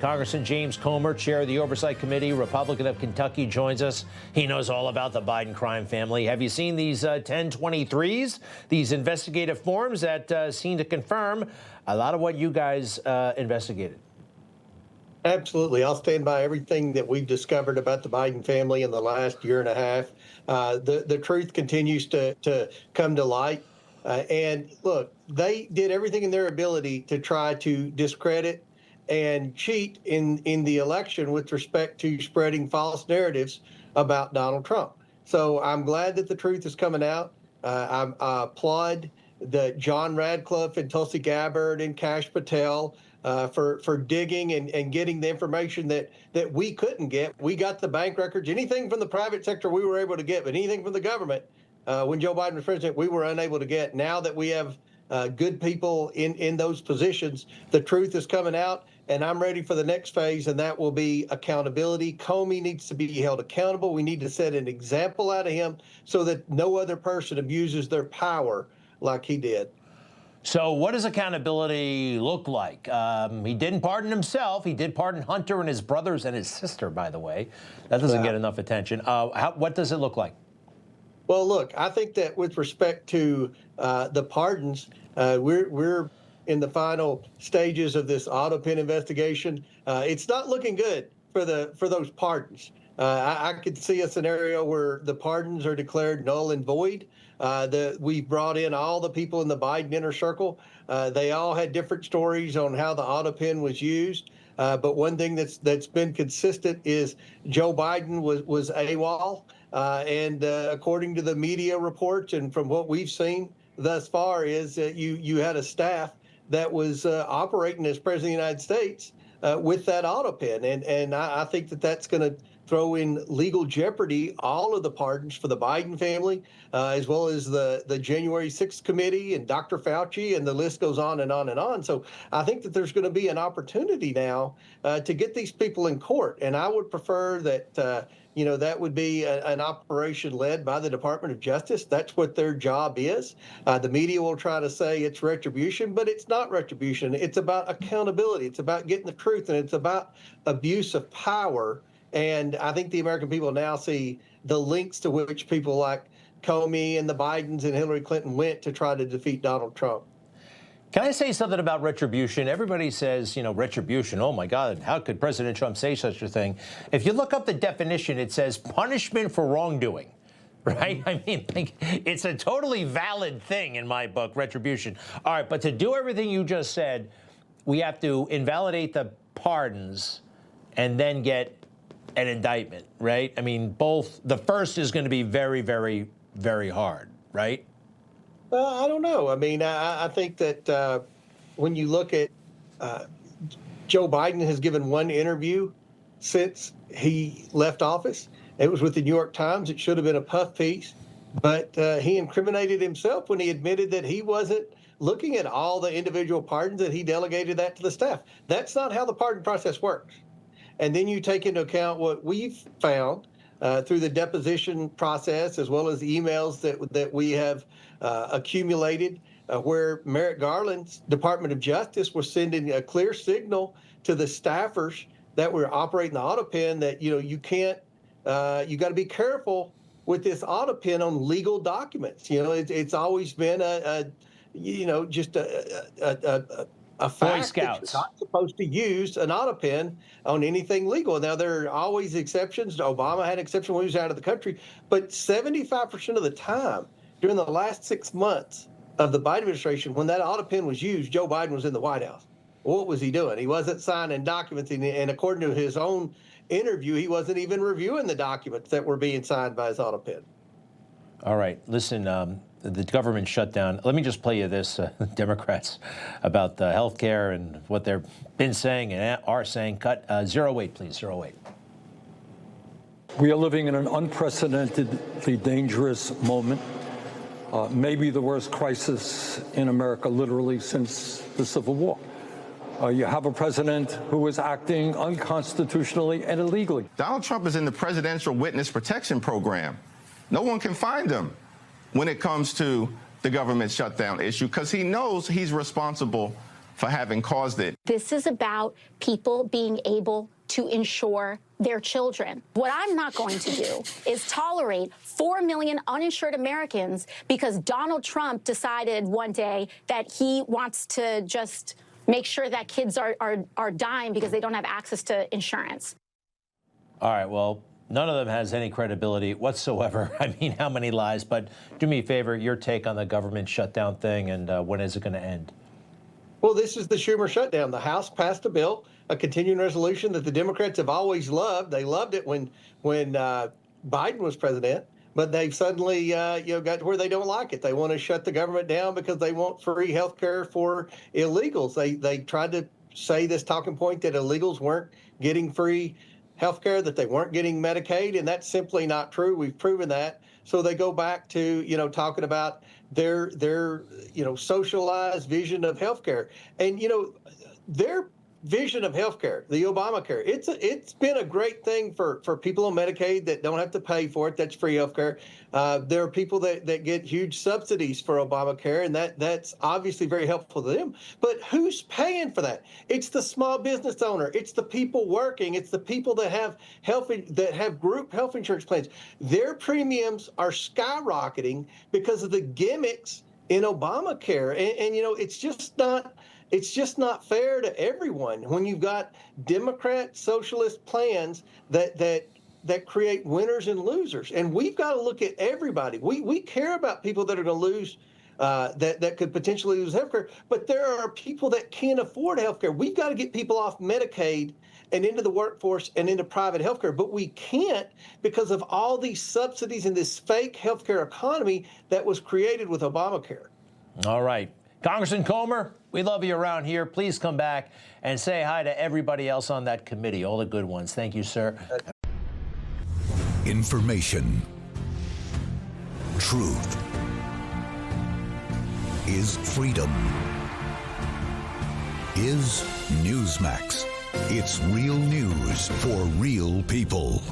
Congressman James Comer, chair of the Oversight Committee, Republican of Kentucky, joins us. He knows all about the Biden crime family. Have you seen these 1023s, these investigative forms that seem to confirm a lot of what you guys investigated? Absolutely. I'll stand by everything that we've discovered about the Biden family in the last year and a half. The truth continues to come to light. And look, they did everything in their ability to try to discredit and cheat in the election with respect to spreading false narratives about Donald Trump. So I'm glad that the truth is coming out. I applaud the John Radcliffe and Tulsi Gabbard and Kash Patel for digging and getting the information that we couldn't get. We got the bank records, anything from the private sector we were able to get, but anything from the government, when Joe Biden was president, we were unable to get. Now that we have good people in those positions, the truth is coming out, and I'm ready for the next phase, and that will be accountability. Comey needs to be held accountable. We need to set an example out of him so that no other person abuses their power like he did. So what does accountability look like? He didn't pardon himself. He did pardon Hunter and his brothers and his sister, by the way. That doesn't get enough attention. What does it look like? Well, look, I think that with respect to the pardons, we're in the final stages of this autopen investigation. It's not looking good for those pardons. I could see a scenario where the pardons are declared null and void. We brought in all the people in the Biden inner circle. They all had different stories on how the autopen was used. But one thing that's been consistent is Joe Biden was AWOL. And according to the media reports and from what we've seen thus far is that you had a staff that was operating as President of the United States with that autopen. And I think that that's going to throw in legal jeopardy all of the pardons for the Biden family, as well as the January 6th committee and Dr. Fauci, and the list goes on and on and on. So I think that there's going to be an opportunity now to get these people in court. And I would prefer that, that would be an operation led by the Department of Justice. That's what their job is. The media will try to say it's retribution, but it's not retribution. It's about accountability. It's about getting the truth, and it's about abuse of power. And I think the American people now see the lengths to which people like Comey and the Bidens and Hillary Clinton went to try to defeat Donald Trump. Can I say something about retribution? Everybody says, retribution. Oh, my God, how could President Trump say such a thing? If you look up the definition, it says punishment for wrongdoing, right? I mean, it's a totally valid thing in my book, retribution. All right, but to do everything you just said, we have to invalidate the pardons and then get an indictment, right? I mean, the first is going to be very, very, very hard, right? I don't know. I mean, I think that when you look at Joe Biden has given one interview since he left office. It was with the New York Times. It should have been a puff piece, but he incriminated himself when he admitted that he wasn't looking at all the individual pardons, that he delegated that to the staff. That's not how the pardon process works. And then you take into account what we've found through the deposition process, as well as emails that we have accumulated, where Merrick Garland's Department of Justice was sending a clear signal to the staffers that were operating the autopen that, you can't, you got to be careful with this autopen on legal documents. It's always been just a fact that you're not supposed to use an autopen on anything legal. Now, there are always exceptions. Obama had an exception when he was out of the country. But 75% of the time during the last 6 months of the Biden administration, when that autopen was used, Joe Biden was in the White House. What was he doing? He wasn't signing documents. And according to his own interview, he wasn't even reviewing the documents that were being signed by his autopen. All right. Listen, the government shutdown. Let me just play you this, Democrats, about the health care and what they've been saying and are saying. Cut 08, please, 08. We are living in an unprecedentedly dangerous moment, maybe the worst crisis in America literally since the Civil War. You have a president who is acting unconstitutionally and illegally. Donald Trump is in the Presidential Witness Protection Program. No one can find him when it comes to the government shutdown issue because he knows he's responsible for having caused it. This is about people being able to insure their children. What I'm not going to do is tolerate 4 million uninsured Americans because Donald Trump decided one day that he wants to just make sure that kids are dying because they don't have access to insurance. All right, well, none of them has any credibility whatsoever. I mean, how many lies? But do me a favor, your take on the government shutdown thing, and when is it going to end? Well, this is the Schumer shutdown. The House passed a bill, a continuing resolution that the Democrats have always loved. They loved it when Biden was president, but they've suddenly got to where they don't like it. They want to shut the government down because they want free health care for illegals. They tried to say this talking point that illegals weren't getting free health care, that they weren't getting Medicaid, and that's simply not true. We've proven that. So they go back to, talking about their socialized vision of healthcare. And, their vision of healthcare, the Obamacare, it's been a great thing for people on Medicaid that don't have to pay for it. That's free healthcare. There are people that get huge subsidies for Obamacare, and that's obviously very helpful to them. But who's paying for that? It's the small business owner. It's the people working. It's the people that have group health insurance plans. Their premiums are skyrocketing because of the gimmicks in Obamacare, and it's just not fair to everyone when you've got Democrat socialist plans that create winners and losers. And we've got to look at everybody. We care about people that are going to lose, that could potentially lose health care, but there are people that can't afford health care. We've got to get people off Medicaid and into the workforce and into private health care, but we can't because of all these subsidies in this fake health care economy that was created with Obamacare. All right. Congressman Comer, we love you around here. Please come back and say hi to everybody else on that committee, all the good ones. Thank you, sir. Information. Truth is freedom. Is Newsmax. It's real news for real people.